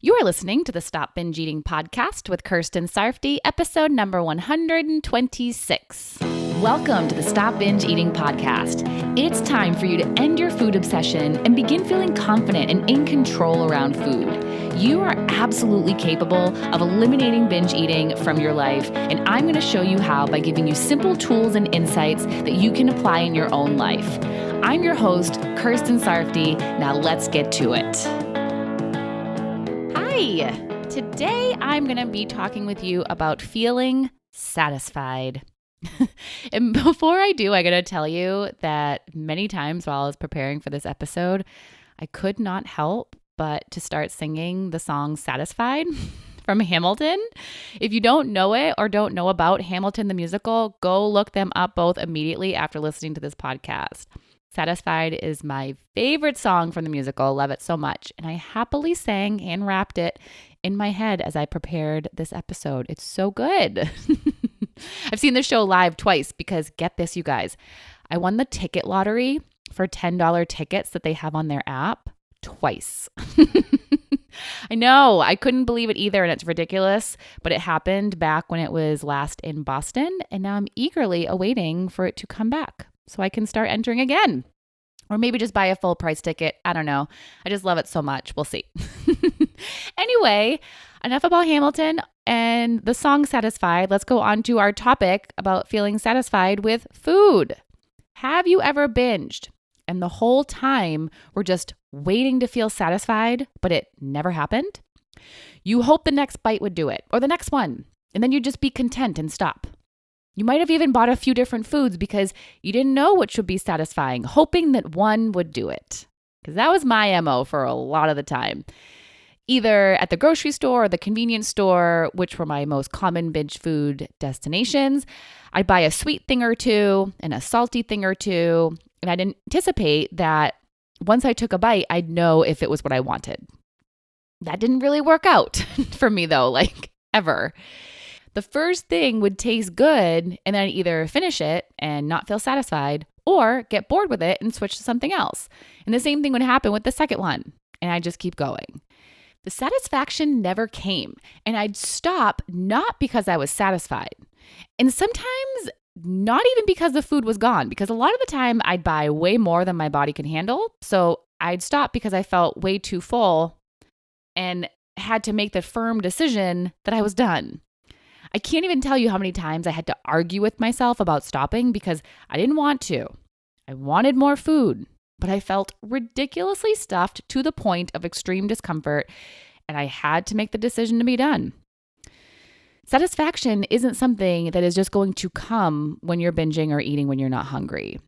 You are listening to the Stop Binge Eating podcast with Kirsten Sarfty, episode number 126. Welcome to the Stop Binge Eating podcast. It's time for you to end your food obsession and begin feeling confident and in control around food. You are absolutely capable of eliminating binge eating from your life, and I'm going to show you how by giving you simple tools and insights that you can apply in your own life. I'm your host, Kirsten Sarfty. Now let's get to it. Hi, today I'm going to be talking with you about feeling satisfied. And before I do, I got to tell you that many times while I was preparing for this episode, I could not help but to start singing the song Satisfied from Hamilton. If you don't know it or don't know about Hamilton the musical, go look them up both immediately after listening to this podcast. Satisfied is my favorite song from the musical. Love it so much. And I happily sang and rapped it in my head as I prepared this episode. It's so good. I've seen this show live twice because get this, you guys. I won the ticket lottery for $10 tickets that they have on their app twice. I know. I couldn't believe it either, and it's ridiculous, but it happened back when it was last in Boston, and now I'm eagerly awaiting for it to come back so I can start entering again. Or maybe just buy a full price ticket. I don't know. I just love it so much. We'll see. Anyway, enough about Hamilton and the song Satisfied. Let's go on to our topic about feeling satisfied with food. Have you ever binged and the whole time we're just waiting to feel satisfied, but it never happened? You hope the next bite would do it or the next one, and then you'd just be content and stop. You might have even bought a few different foods because you didn't know which would be satisfying, hoping that one would do it. Because that was my MO for a lot of the time. Either at the grocery store or the convenience store, which were my most common binge food destinations, I'd buy a sweet thing or two and a salty thing or two, and I'd anticipate that once I took a bite, I'd know if it was what I wanted. That didn't really work out for me though, like ever. The first thing would taste good, and then I'd either finish it and not feel satisfied or get bored with it and switch to something else. And the same thing would happen with the second one, and I'd just keep going. The satisfaction never came, and I'd stop not because I was satisfied. And sometimes not even because the food was gone, because a lot of the time I'd buy way more than my body can handle. So I'd stop because I felt way too full and had to make the firm decision that I was done. I can't even tell you how many times I had to argue with myself about stopping because I didn't want to. I wanted more food, but I felt ridiculously stuffed to the point of extreme discomfort, and I had to make the decision to be done. Satisfaction isn't something that is just going to come when you're binging or eating when you're not hungry.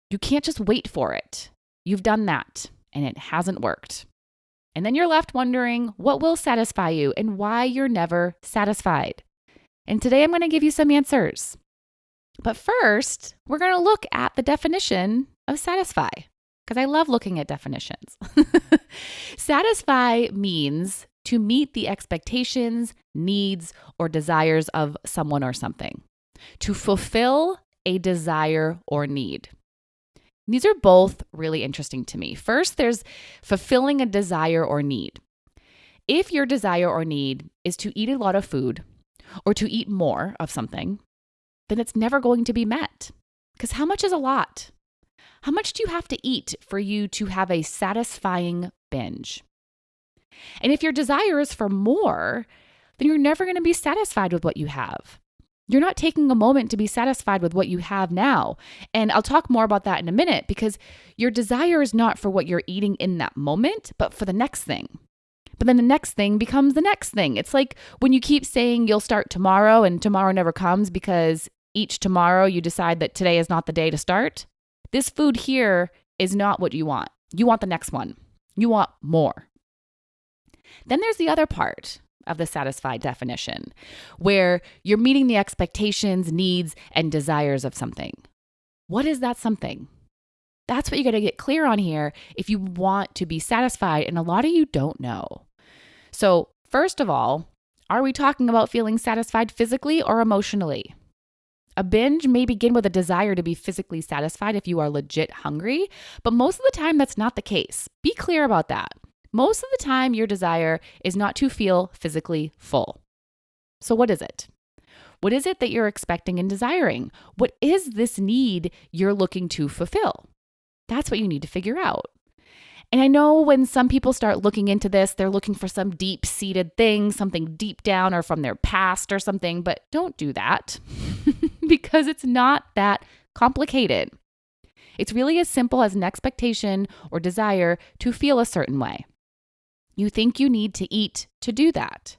You can't just wait for it. You've done that, and it hasn't worked. And then you're left wondering what will satisfy you and why you're never satisfied. And today I'm going to give you some answers. But first, we're going to look at the definition of satisfy, because I love looking at definitions. Satisfy means to meet the expectations, needs, or desires of someone or something. To fulfill a desire or need. These are both really interesting to me. First, there's fulfilling a desire or need. If your desire or need is to eat a lot of food, or to eat more of something, then it's never going to be met. Because how much is a lot? How much do you have to eat for you to have a satisfying binge? And if your desire is for more, then you're never going to be satisfied with what you have. You're not taking a moment to be satisfied with what you have now. And I'll talk more about that in a minute because your desire is not for what you're eating in that moment, but for the next thing. But then the next thing becomes the next thing. It's like when you keep saying you'll start tomorrow and tomorrow never comes because each tomorrow you decide that today is not the day to start. This food here is not what you want. You want the next one. You want more. Then there's the other part of the satisfied definition where you're meeting the expectations, needs, and desires of something. What is that something? That's what you got to get clear on here if you want to be satisfied, and a lot of you don't know. So first of all, are we talking about feeling satisfied physically or emotionally? A binge may begin with a desire to be physically satisfied if you are legit hungry, but most of the time that's not the case. Be clear about that. most of the time your desire is not to feel physically full. So what is it? What is it that you're expecting and desiring? What is this need you're looking to fulfill? That's what you need to figure out. And I know when some people start looking into this, they're looking for some deep-seated thing, something deep down or from their past or something, but don't do that because it's not that complicated. It's really as simple as an expectation or desire to feel a certain way. You think you need to eat to do that.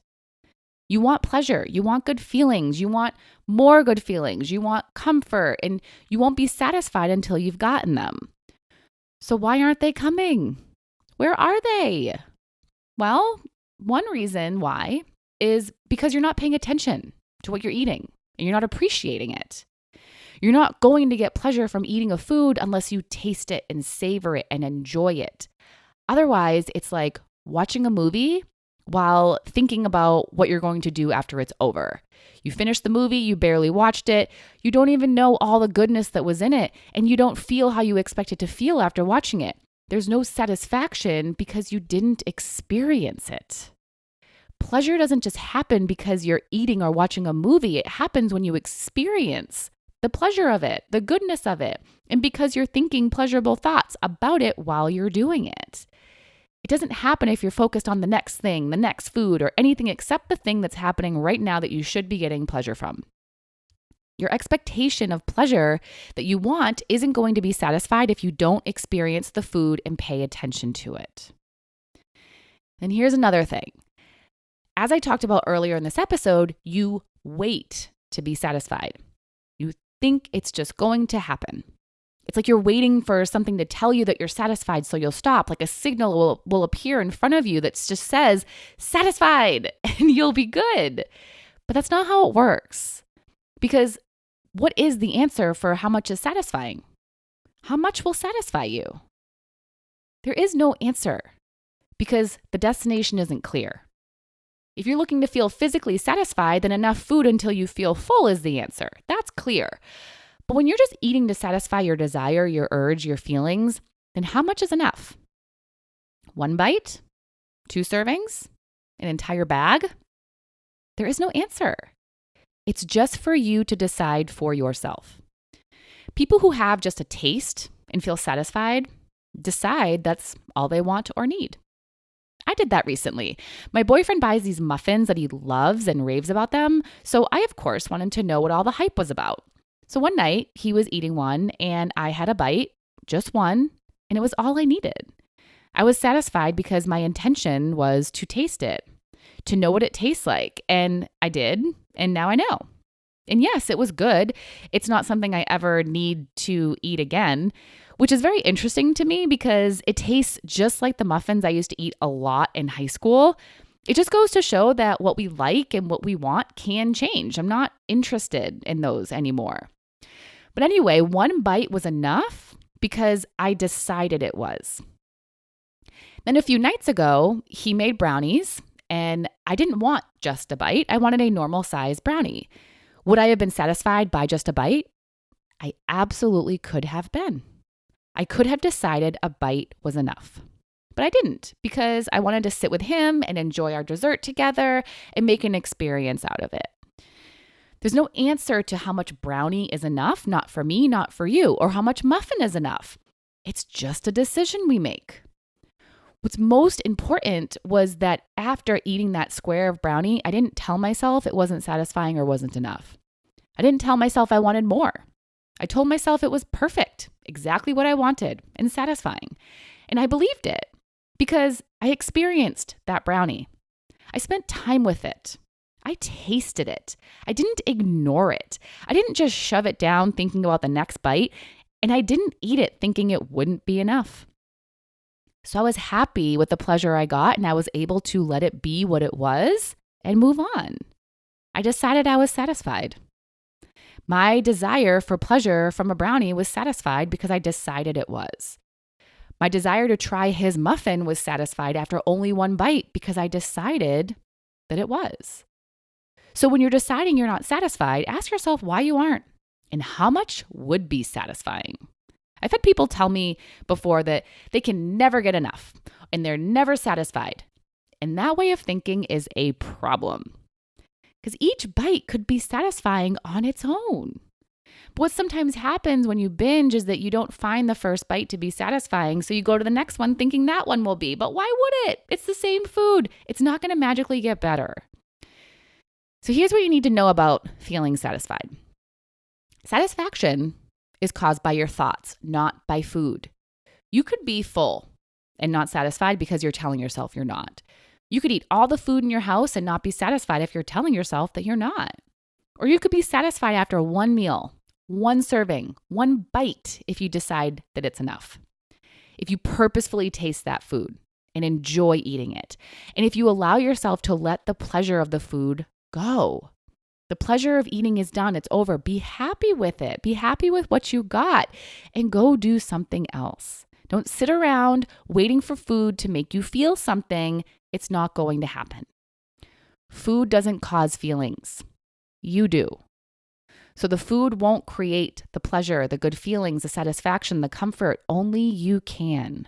You want pleasure, you want good feelings, you want more good feelings, you want comfort, and you won't be satisfied until you've gotten them. So why aren't they coming? Where are they? Well, one reason why is because you're not paying attention to what you're eating and you're not appreciating it. You're not going to get pleasure from eating a food unless you taste it and savor it and enjoy it. Otherwise, it's like watching a movie while thinking about what you're going to do after it's over. You finish the movie, you barely watched it, you don't even know all the goodness that was in it, and you don't feel how you expect it to feel after watching it. There's no satisfaction because you didn't experience it. Pleasure doesn't just happen because you're eating or watching a movie. It happens when you experience the pleasure of it, the goodness of it, and because you're thinking pleasurable thoughts about it while you're doing it. It doesn't happen if you're focused on the next thing, the next food, or anything except the thing that's happening right now that you should be getting pleasure from. Your expectation of pleasure that you want isn't going to be satisfied if you don't experience the food and pay attention to it. And here's another thing. As I talked about earlier in this episode, you wait to be satisfied. You think it's just going to happen. It's like you're waiting for something to tell you that you're satisfied, so you'll stop. Like a signal will appear in front of you that just says, satisfied, and you'll be good. But that's not how it works. Because what is the answer for how much is satisfying? How much will satisfy you? There is no answer because the destination isn't clear. If you're looking to feel physically satisfied, then enough food until you feel full is the answer. That's clear. But when you're just eating to satisfy your desire, your urge, your feelings, then how much is enough? 1 bite? 2 servings? An entire bag? There is no answer. It's just for you to decide for yourself. People who have just a taste and feel satisfied decide that's all they want or need. I did that recently. My boyfriend buys these muffins that he loves and raves about them, so I, of course, wanted to know what all the hype was about. So one night, he was eating one, and I had a bite, just one, and it was all I needed. I was satisfied because my intention was to taste it, to know what it tastes like, and I did, and now I know. And yes, it was good. It's not something I ever need to eat again, which is very interesting to me because it tastes just like the muffins I used to eat a lot in high school. It just goes to show that what we like and what we want can change. I'm not interested in those anymore. But anyway, 1 bite was enough because I decided it was. Then a few nights ago, he made brownies and I didn't want just a bite. I wanted a normal size brownie. Would I have been satisfied by just a bite? I absolutely could have been. I could have decided a bite was enough. But I didn't because I wanted to sit with him and enjoy our dessert together and make an experience out of it. There's no answer to how much brownie is enough, not for me, not for you, or how much muffin is enough. It's just a decision we make. What's most important was that after eating that square of brownie, I didn't tell myself it wasn't satisfying or wasn't enough. I didn't tell myself I wanted more. I told myself it was perfect, exactly what I wanted, and satisfying. And I believed it because I experienced that brownie. I spent time with it. I tasted it. I didn't ignore it. I didn't just shove it down thinking about the next bite, and I didn't eat it thinking it wouldn't be enough. So I was happy with the pleasure I got, and I was able to let it be what it was and move on. I decided I was satisfied. My desire for pleasure from a brownie was satisfied because I decided it was. My desire to try his muffin was satisfied after only 1 bite because I decided that it was. So when you're deciding you're not satisfied, ask yourself why you aren't and how much would be satisfying. I've had people tell me before that they can never get enough and they're never satisfied. And that way of thinking is a problem because each bite could be satisfying on its own. But what sometimes happens when you binge is that you don't find the first bite to be satisfying, so you go to the next one thinking that one will be. But why would it? It's the same food. It's not going to magically get better. So here's what you need to know about feeling satisfied. Satisfaction is caused by your thoughts, not by food. You could be full and not satisfied because you're telling yourself you're not. You could eat all the food in your house and not be satisfied if you're telling yourself that you're not. Or you could be satisfied after one meal, one serving, one bite if you decide that it's enough. If you purposefully taste that food and enjoy eating it. And if you allow yourself to let the pleasure of the food go. The pleasure of eating is done. It's over. Be happy with it. Be happy with what you got and go do something else. Don't sit around waiting for food to make you feel something. It's not going to happen. Food doesn't cause feelings. You do. So the food won't create the pleasure, the good feelings, the satisfaction, the comfort. Only you can.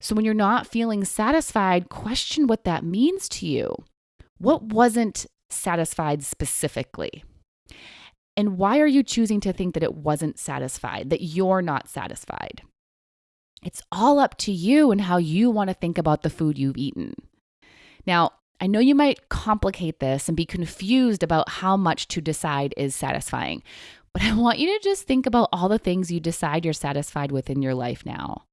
So when you're not feeling satisfied, question what that means to you. What wasn't satisfied specifically? And why are you choosing to think that it wasn't satisfied, that you're not satisfied? It's all up to you and how you want to think about the food you've eaten. Now, I know you might complicate this and be confused about how much to decide is satisfying, but I want you to just think about all the things you decide you're satisfied with in your life now.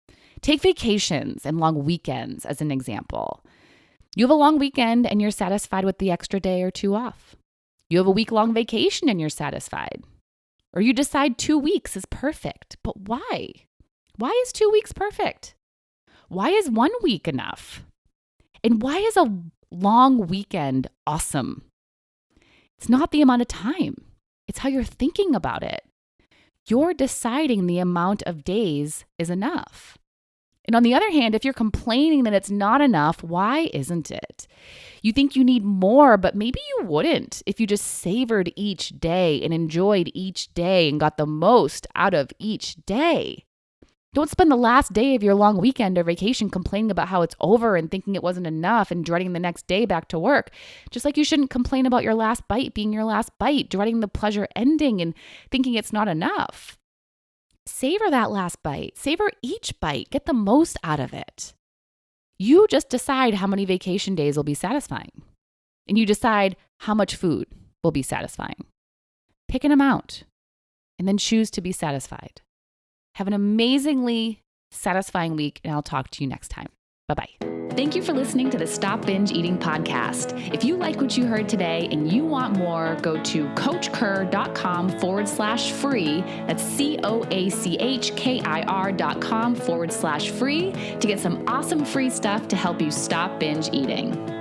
Take vacations and long weekends as an example. You have a long weekend and you're satisfied with the extra day or two off. You have a week-long vacation and you're satisfied. Or you decide 2 weeks is perfect. But why? Why is 2 weeks perfect? Why is 1 week enough? And why is a long weekend awesome? It's not the amount of time. It's how you're thinking about it. You're deciding the amount of days is enough. And on the other hand, if you're complaining that it's not enough, why isn't it? You think you need more, but maybe you wouldn't if you just savored each day and enjoyed each day and got the most out of each day. Don't spend the last day of your long weekend or vacation complaining about how it's over and thinking it wasn't enough and dreading the next day back to work. Just like you shouldn't complain about your last bite being your last bite, dreading the pleasure ending and thinking it's not enough. Savor that last bite. Savor each bite. Get the most out of it. You just decide how many vacation days will be satisfying. And you decide how much food will be satisfying. Pick an amount and then choose to be satisfied. Have an amazingly satisfying week, and I'll talk to you next time. Bye-bye. Thank you for listening to the Stop Binge Eating podcast. If you like what you heard today and you want more, go to coachkir.com/free. That's COACHKIR.com/free to get some awesome free stuff to help you stop binge eating.